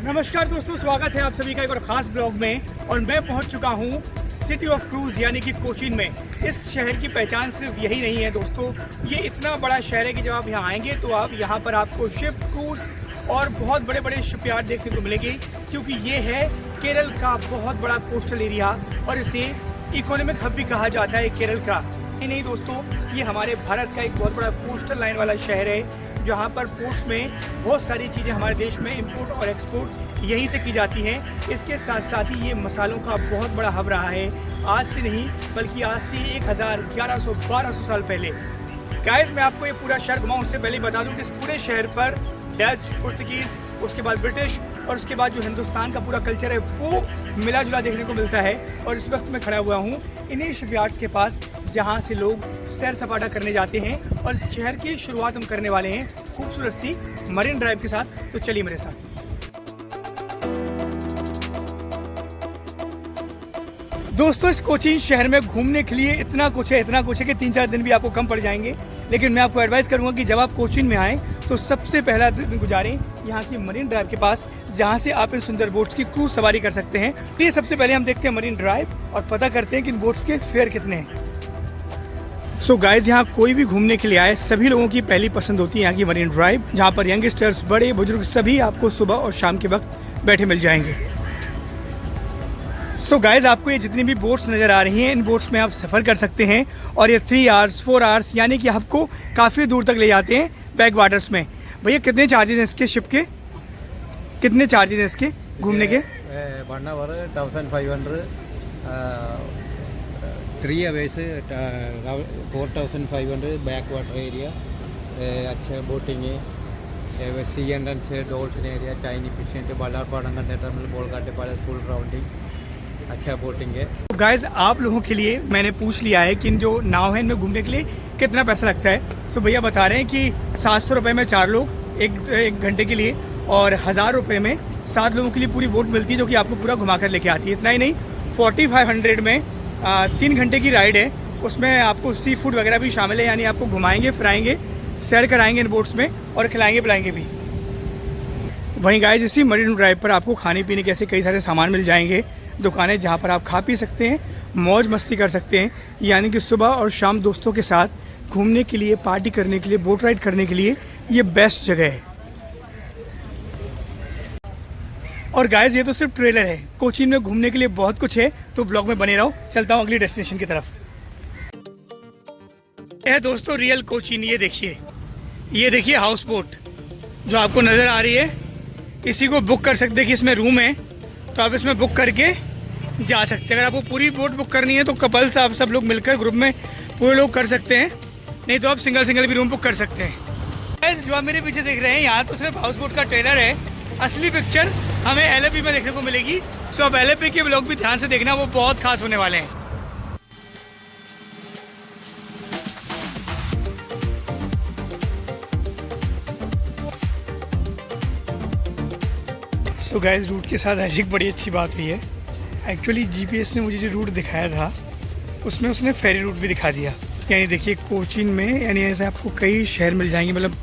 नमस्कार दोस्तों, स्वागत है आप सभी का एक और खास ब्लॉग में। और मैं पहुंच चुका हूं सिटी ऑफ क्रूज यानी कि कोचीन में। इस शहर की पहचान सिर्फ यही नहीं है दोस्तों, ये इतना बड़ा शहर है कि जब आप यहाँ आएंगे तो आप यहाँ पर आपको शिप, क्रूज और बहुत बड़े बड़े शिपयार्ड देखने को मिलेंगे, क्योंकि ये है केरल का बहुत बड़ा कोस्टल एरिया और इसे इकोनॉमिक हब भी कहा जाता है केरल का। नहीं दोस्तों, ये हमारे भारत का एक बहुत बड़ा कोस्टल लाइन वाला शहर है, जहाँ पर पोर्ट्स में बहुत सारी चीज़ें हमारे देश में इंपोर्ट और एक्सपोर्ट यहीं से की जाती हैं। इसके साथ साथ ही ये मसालों का बहुत बड़ा हब रहा है, आज से नहीं बल्कि आज से 1100-1200 साल पहले। गाइस, मैं आपको ये पूरा शहर घुमाऊँ उससे पहले बता दूँ कि इस पूरे शहर पर डच, पुर्तगीज़, उसके बाद ब्रिटिश और उसके बाद जो हिंदुस्तान का पूरा कल्चर है वो मिला जुला देखने को मिलता है। और इस वक्त मैं खड़ा हुआ हूँ इन्हीं शिपयार्ड्स के पास, जहाँ से लोग सैर सपाटा करने जाते हैं। और इस शहर की शुरुआत हम करने वाले हैं खूबसूरत सी मरीन ड्राइव के साथ, तो चलिए मेरे साथ। दोस्तों, इस कोचीन शहर में घूमने के लिए इतना कुछ है कि 3-4 दिन भी आपको कम पड़ जाएंगे। लेकिन मैं आपको एडवाइस करूंगा कि जब आप कोचीन में आएँ तो सबसे पहला दिन गुजारें यहाँ की मरीन ड्राइव के पास, जहाँ से आप इन सुंदर बोट्स की क्रूज सवारी कर सकते हैं। तो ये सबसे पहले हम देखते हैं मरीन ड्राइव और पता करते हैं कि इन बोट्स के फेयर कितने हैं। सो गाइज, यहाँ कोई भी घूमने के लिए आए सभी लोगों की पहली पसंद होती है यहाँ की मरीन ड्राइव, जहाँ पर यंगस्टर्स, बड़े बुजुर्ग सभी आपको सुबह और शाम के वक्त बैठे मिल जाएंगे। सो गाइज, आपको ये जितनी भी बोट्स नज़र आ रही हैं, इन बोट्स में आप सफ़र कर सकते हैं और ये 3 आवर्स 4 आवर्स यानी कि आपको काफ़ी दूर तक ले जाते हैं बैक वाटर्स में। भैया, कितने चार्जेस हैं इसके शिप के? कितने चार्जेस हैं इसके घूमने के? 1 hour 1500, 3 hours 4500, back water area, अच्छा बोटिंग है, सी एंट्रेंस है, डॉल्फिन एरिया, चाइनी फिश है, बल्लारपाड़ा टर्मिनल, बोलघाटे पैलेस, फुल राउंडिंग, अच्छा बोटिंग है। तो गाइज, आप लोगों के लिए मैंने पूछ लिया है कि इन जो नाव है इनमें घूमने के लिए कितना पैसा लगता है। सो भैया बता रहे हैं कि 700 रुपये में 4 लोग एक घंटे के लिए और 1000 रुपये में 7 लोगों के लिए पूरी बोट मिलती है, जो कि आपको पूरा घुमा कर लेके आती है। इतना ही नहीं, 4500 में 3 घंटे की राइड है, उसमें आपको सी फूड वगैरह भी शामिल है, यानी आपको घुमाएंगे फिराएंगे, सैर कराएंगे इन बोट्स में और खिलाएंगे पिलाएंगे भी। वहीं गाइस, इसी मरीन ड्राइव पर आपको खाने पीने के ऐसे कई सारे सामान मिल जाएंगे, दुकानें जहाँ पर आप खा पी सकते हैं, मौज मस्ती कर सकते हैं। यानी कि सुबह और शाम दोस्तों के साथ घूमने के लिए, पार्टी करने के लिए, बोट राइड करने के लिए ये बेस्ट जगह है। और गाइस, ये तो सिर्फ ट्रेलर है, कोचीन में घूमने के लिए बहुत कुछ है, तो ब्लॉग में बने रहो। चलता हूँ अगली डेस्टिनेशन की तरफ। यह दोस्तों रियल कोचीन, ये देखिए हाउस बोट जो आपको नज़र आ रही है, इसी को बुक कर सकते हैं कि इसमें रूम है, तो आप इसमें बुक करके जा सकते हैं। अगर आपको पूरी बोट बुक करनी है तो कपल्स आप सब लोग मिलकर ग्रुप में पूरे लोग कर सकते हैं, नहीं तो आप सिंगल भी रूम बुक कर सकते हैं। जो आप मेरे पीछे देख रहे हैं, यहाँ तो सिर्फ हाउस बोट का ट्रेलर है, असली पिक्चर हमें LAP में देखने को मिलेगी। सो अब LAP के ब्लॉग भी ध्यान से देखना, वो बहुत खास होने वाले हैं। सो गाइस, रूट के साथ आज एक बड़ी अच्छी बात हुई है। एक्चुअली GPS ने मुझे जो रूट दिखाया था उसमें उसने फेरी रूट भी दिखा दिया। यानी देखिए, कोचीन में यानी ऐसे आपको कई शहर मिल जाएंगे, मतलब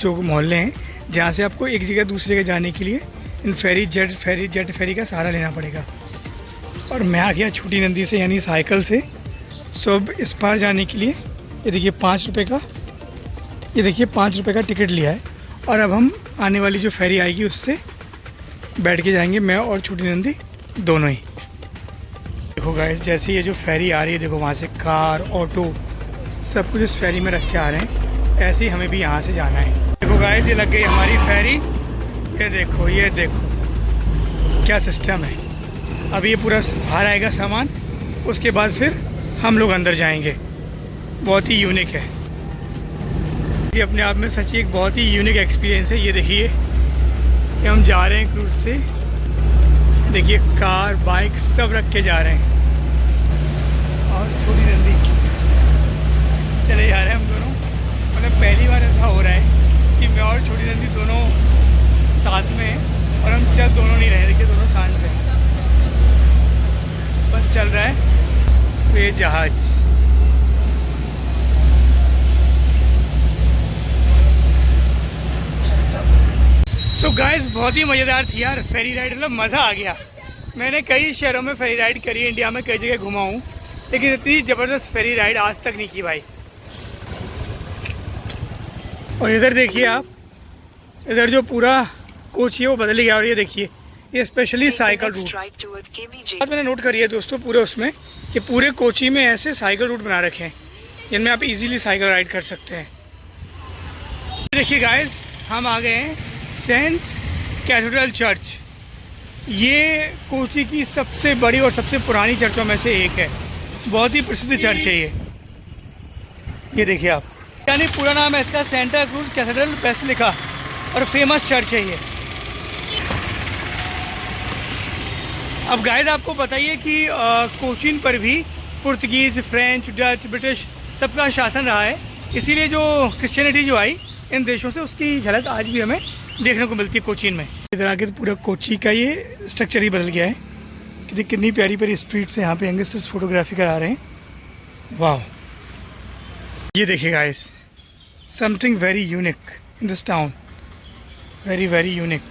जो मोहल्ले हैं जहाँ से आपको एक जगह दूसरी जगह जाने के लिए इन जेट फेरी का सहारा लेना पड़ेगा। और मैं आ गया छोटी नंदी से, यानी साइकिल से। सो अब इस पार जाने के लिए ये देखिए 5 रुपये का टिकट लिया है, और अब हम आने वाली जो फेरी आएगी उससे बैठ के जाएंगे, मैं और छोटी नंदी दोनों ही। देखो गाइस, जैसे ये जो फेरी आ रही है, देखो वहाँ से कार, ऑटो सब कुछ इस फेरी में रख के आ रहे हैं, ऐसे ही हमें भी यहाँ से जाना है। देखो गाइस, ये लग गई हमारी फेरी, ये देखो क्या सिस्टम है। अब ये पूरा बाहर आएगा सामान, उसके बाद फिर हम लोग अंदर जाएंगे। बहुत ही यूनिक है ये, अपने आप में सच्ची एक बहुत ही यूनिक एक्सपीरियंस है। ये देखिए कि हम जा रहे हैं क्रूज से, देखिए कार बाइक सब रख के जा रहे हैं, और छोटी नंदी चले जा रहे हैं हम दोनों। मतलब पहली बार ऐसा हो रहा है कि मैं और छोटी नंदी दोनों साथ में हैं, और हम चल दोनों नहीं रहे, देखिए दोनों शांत हैं, बस चल रहा है तो ये जहाज़। सो गाइस बहुत ही मज़ेदार थी यार फेरी राइड, मतलब मज़ा आ गया। मैंने कई शहरों में फेरी राइड करी है, इंडिया में कई जगह घुमा हूँ, लेकिन इतनी ज़बरदस्त फेरी राइड आज तक नहीं की भाई। और इधर देखिए आप, इधर जो पूरा कोच है वो बदल गया। और ये देखिए ये स्पेशली साइकिल रूट मैंने नोट करी है दोस्तों पूरे उसमें, कि पूरे कोची में ऐसे साइकिल रूट बना रखे हैं जिनमें आप इजीली साइकिल राइड कर सकते हैं। देखिए गाइस हम आ गए हैं सेंट कैथेड्रल चर्च। ये कोची की सबसे बड़ी और सबसे पुरानी चर्चों में से एक है, बहुत ही प्रसिद्ध चर्च है ये देखिए आप, यानी पूरा नाम है इसका सेंटा क्रूज कैथेड्रल बेसिलिका और फेमस चर्च है ये। अब गाइस आपको बताइए कि कोचीन पर भी पुर्तगीज़, फ्रेंच, डच, ब्रिटिश सबका शासन रहा है, इसीलिए जो क्रिश्चियनिटी जो आई इन देशों से उसकी झलक आज भी हमें देखने को मिलती है कोचीन में। इधर आके तो पूरा कोची का ये स्ट्रक्चर ही बदल गया है। कितनी प्यारी प्यारी स्ट्रीट से यहाँ पे यंगस्टर्स फोटोग्राफी करा रहे हैं। वाह, ये देखिए guys something very unique in this town, very very unique.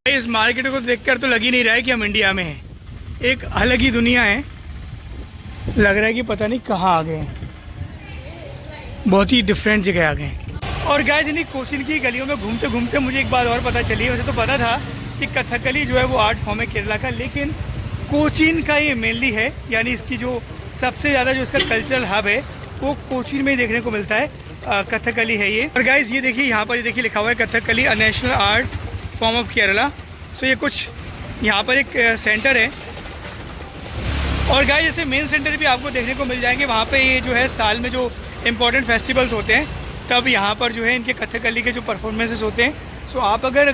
इस मार्केट को देखकर तो लग ही नहीं रहा है कि हम इंडिया में हैं, एक अलग ही दुनिया है, लग रहा है कि पता नहीं कहाँ आ गए हैं, बहुत ही डिफरेंट जगह आ गए हैं। और गाइस इन्हीं कोचीन की गलियों में घूमते घूमते मुझे एक बात और पता चली। वैसे तो पता था कि कथकली जो है वो आर्ट फॉर्म है केरला का, लेकिन कोचीन का ये मेनली है, यानी इसकी जो सबसे ज़्यादा जो इसका कल्चरल हब है वो कोचीन में ही देखने को मिलता है, कथकली है ये। और गाइस ये देखिए यहाँ पर ये देखिए लिखा हुआ है Kathakali a national art form of Kerala. So ये कुछ यहाँ पर एक सेंटर है। और गाइस जैसे मेन सेंटर भी आपको देखने को मिल जाएंगे, वहाँ पे ये जो है साल में जो इम्पोर्टेंट फेस्टिवल्स होते हैं तब यहाँ पर जो है इनके कथकली के जो परफॉर्मेंसेस होते हैं। सो आप अगर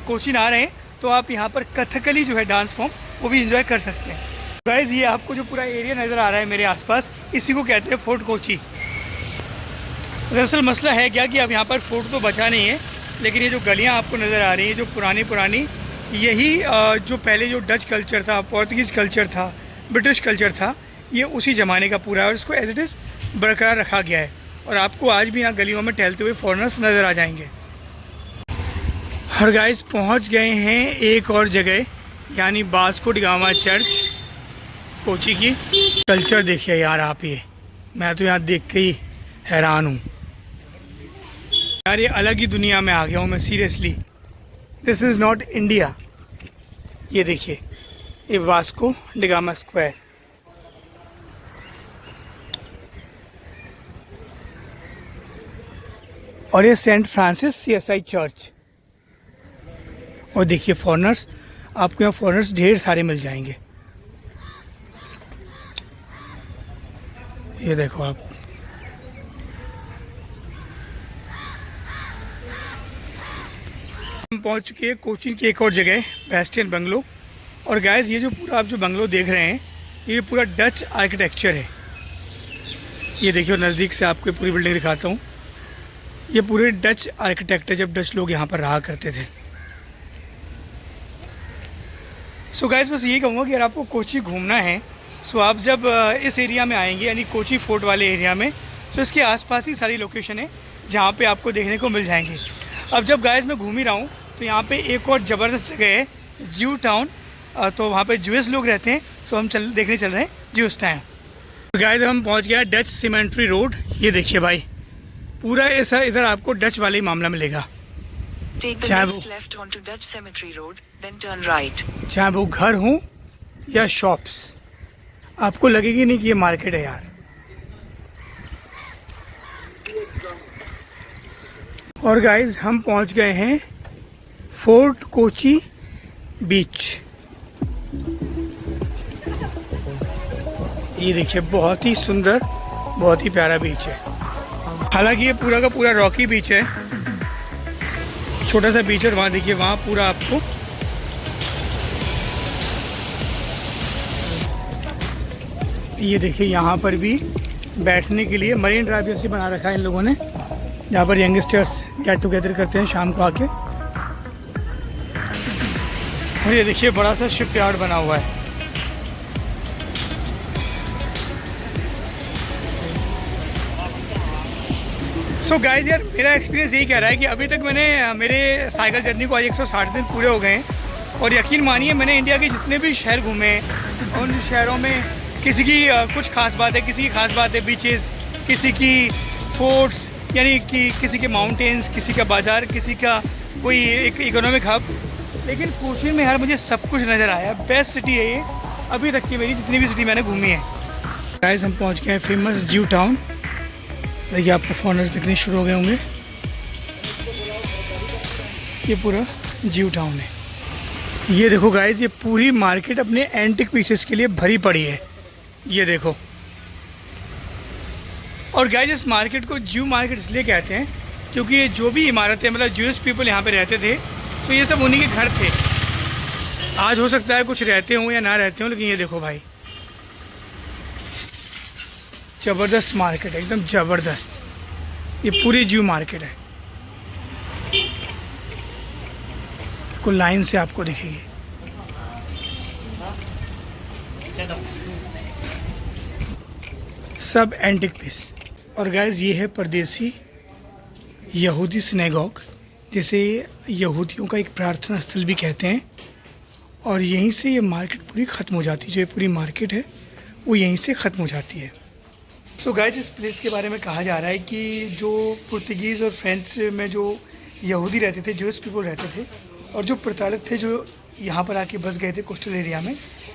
कोचीन आ रहे हैं तो आप यहाँ पर कथकली जो है डांस फॉर्म वो भी इंजॉय कर सकते हैं। गाइस ये आपको जो पूरा एरिया नज़र आ रहा है मेरे आसपास, इसी को कहते हैं फोर्ट कोची। दरअसल मसला है क्या कि अब यहाँ पर फोर्ट तो बचा नहीं है, लेकिन ये जो गलियाँ आपको नज़र आ रही हैं जो पुरानी यही जो पहले जो डच कल्चर था, पोर्तुगीज़ कल्चर था, ब्रिटिश कल्चर था, ये उसी ज़माने का पूरा है और इसको एज इट इज़ बरकरार रखा गया है। और आपको आज भी यहाँ गलियों में टहलते हुए फॉरेनर्स नज़र आ जाएंगे। और गाइस पहुँच गए हैं एक और जगह, यानी Vasco D gamma church Kochi की। कल्चर देखिए यार आप, ये मैं तो यहाँ देख के ही हैरान हूँ यार, ये अलग ही दुनिया में आ गया हूँ मैं seriously. This is not India. ये देखिए ये वास्को डी गामा स्क्वायर, और ये सेंट फ्रांसिस सीएसआई चर्च। और देखिए फॉरेनर्स, आपको यहाँ फॉरेनर्स ढेर सारे मिल जाएंगे। ये देखो आप, हम पहुँच चुके हैं कोचीन की एक और जगह वेस्टर्न बंगलो। और गाइस ये जो पूरा आप जो बंगलो देख रहे हैं ये पूरा डच आर्किटेक्चर है। ये देखिए नज़दीक से आपको पूरी बिल्डिंग दिखाता हूँ, ये पूरे डच आर्किटेक्ट है, जब डच लोग यहाँ पर रहा करते थे। सो गाइस बस यही कहूँगा कि अगर आपको कोची घूमना है, सो आप जब इस एरिया में आएंगे यानी कोची फोर्ट वाले एरिया में, सो इसके आसपास ही सारी लोकेशन है जहाँ पे आपको देखने को मिल जाएंगे। अब जब गाइस मैं घूम ही रहा हूँ तो यहाँ पे एक और ज़बरदस्त जगह है ज्यू टाउन, तो वहाँ पे ज्यूस लोग रहते हैं। सो हम देखने चल रहे हैं ज्यूस टाउन। तो गाइस हम पहुँच गया डच सीमेंट्री रोड। ये देखिए भाई पूरा ऐसा इधर आपको डच वाला ही मामला मिलेगा। चाहे वो घर हो या शॉप्स, आपको लगेगी नहीं कि ये मार्केट है यार। और गाइस हम पहुंच गए हैं फोर्ट कोची बीच। ये देखिए बहुत ही सुंदर, बहुत ही प्यारा बीच है। हालांकि ये पूरा का पूरा रॉकी बीच है, छोटा सा बीच है। वहाँ देखिए वहाँ पूरा आपको ये देखिए यहाँ पर भी बैठने के लिए मरीन ड्राइव जैसे बना रखा है इन लोगों ने, जहाँ पर यंगस्टर्स गेट टुगेदर करते हैं शाम को आके। और ये देखिए बड़ा सा शिपयार्ड बना हुआ है। सो गाइस यार, मेरा एक्सपीरियंस यही कह रहा है कि अभी तक मैंने मेरे साइकिल जर्नी को आज 160 दिन पूरे हो गए हैं और यकीन मानिए मैंने इंडिया के जितने भी शहर घूमे हैं उन शहरों में किसी की कुछ खास बात है, किसी की खास बात है बीचेस, किसी की फोर्ट्स यानी कि किसी के माउंटेन्स, किसी का बाज़ार, किसी का कोई एक इकोनॉमिक हब। लेकिन कोचीन में यार मुझे सब कुछ नज़र आया। बेस्ट सिटी है ये अभी तक की मेरी जितनी भी सिटी मैंने घूमी है। गाइस हम पहुंच गए हैं फेमस ज्यू टाउन। देखिए आपको फॉरेनर्स दिखने शुरू हो गए होंगे। ये पूरा ज्यू टाउन है। ये देखो गाइस, ये पूरी मार्केट अपने एंटिक पीसेस के लिए भरी पड़ी है। ये देखो। और गाइस इस मार्केट को ज्यू मार्केट इसलिए कहते हैं क्योंकि ये जो भी इमारतें मतलब ज्यूइश पीपल यहाँ पे रहते थे तो ये सब उन्हीं के घर थे। आज हो सकता है कुछ रहते हों या ना रहते हों, लेकिन ये देखो भाई ज़बरदस्त मार्केट है, एकदम ज़बरदस्त। ये पूरी ज्यू मार्केट है, को लाइन से आपको दिखेगी। सब एंटिक पीस। और गाइस ये है परदेसी यहूदी सिनेगॉग, जिसे यहूदियों का एक प्रार्थना स्थल भी कहते हैं। और यहीं से ये मार्केट पूरी ख़त्म हो जाती है। जो ये पूरी मार्केट है वो यहीं से ख़त्म हो जाती है। सो गाइस इस प्लेस के बारे में कहा जा रहा है कि जो पुर्तगीज़ और फ्रेंच में जो यहूदी रहते थे, ज्यूइश पीपल रहते थे और जो प्रताड़ित थे जो यहाँ पर आके बस गए थे कोस्टल एरिया में,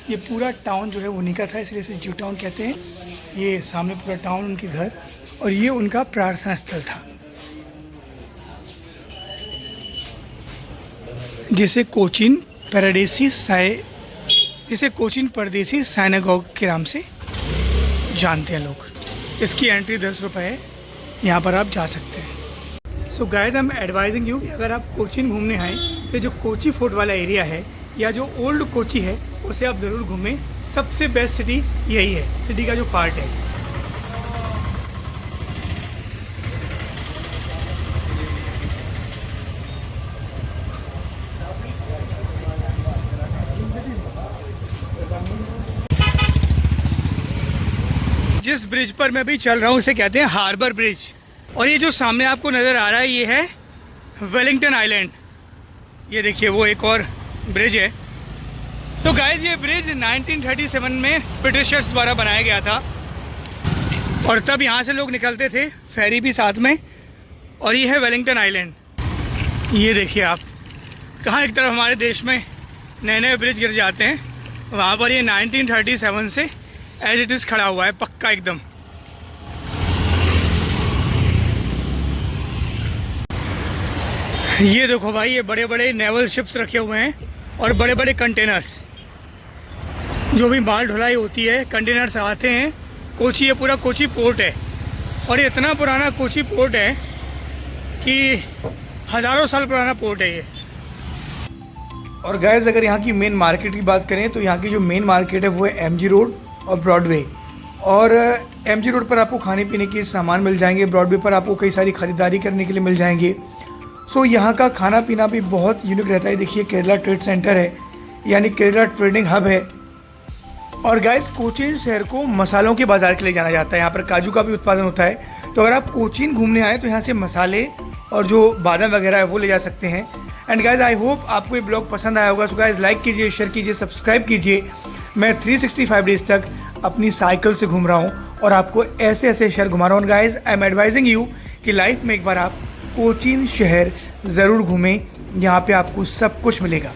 ये पूरा टाउन जो है वो उन्हीं का था, इसलिए इसे ज्यू टाउन कहते हैं। ये सामने पूरा टाउन उनके घर और ये उनका प्रार्थना स्थल था, जिसे कोचीन परदेसी साइनागॉग के नाम से जानते हैं लोग। इसकी एंट्री 10 रुपये है, यहाँ पर आप जा सकते हैं। So guys I am advising you कि अगर आप कोचीन घूमने आएँ तो जो कोची फोर्ट वाला एरिया है या जो ओल्ड कोची है उसे आप ज़रूर घूमें। सबसे बेस्ट सिटी यही है, सिटी का जो पार्ट है। जिस ब्रिज पर मैं अभी चल रहा हूँ उसे कहते हैं हार्बर ब्रिज। और ये जो सामने आपको नज़र आ रहा है ये है वेलिंगटन आइलैंड। ये देखिए वो एक और ब्रिज है। तो गाइस ये ब्रिज 1937 में ब्रिटिशर्स द्वारा बनाया गया था और तब यहाँ से लोग निकलते थे, फेरी भी साथ में। और ये है वेलिंगटन आइलैंड। ये देखिए आप, कहाँ एक तरफ हमारे देश में नए नए ब्रिज गिर जाते हैं, वहाँ पर ये 1937 से एज इट इज़ खड़ा हुआ है पक्का एकदम। ये देखो भाई, ये बड़े बड़े नेवल शिप्स रखे हुए हैं और बड़े बड़े कंटेनर्स, जो भी माल ढुलाई होती है कंटेनर्स आते हैं। कोची, ये पूरा कोची पोर्ट है और ये इतना पुराना कोची पोर्ट है कि हज़ारों साल पुराना पोर्ट है ये। और गाइस अगर यहाँ की मेन मार्केट की बात करें तो यहाँ की जो मेन मार्केट है वो है एमजी रोड और ब्रॉडवे। और एमजी रोड पर आपको खाने पीने के सामान मिल जाएंगे, ब्रॉडवे पर आपको कई सारी ख़रीदारी करने के लिए मिल जाएंगे। सो यहाँ का खाना पीना भी बहुत यूनिक रहता है। देखिए केरला ट्रेड सेंटर है, यानी केरला ट्रेडिंग हब है। और गाइस कोचीन शहर को मसालों के बाज़ार के लिए जाना जाता है। यहाँ पर काजू का भी उत्पादन होता है। तो अगर आप कोचीन घूमने आए तो यहाँ से मसाले और जो बादाम वगैरह है वो ले जा सकते हैं। एंड गाइस आई होप आपको ये ब्लॉग पसंद आया होगा। सो गाइस लाइक कीजिए, शेयर कीजिए, सब्सक्राइब कीजिए। मैं 365 डेज तक अपनी साइकिल से घूम रहा हूँ और आपको ऐसे ऐसे शहर घुमा रहा हूँ। Guys I am advising you कि लाइफ में एक बार आप कोचीन शहर ज़रूर घूमें, यहाँ पे आपको सब कुछ मिलेगा।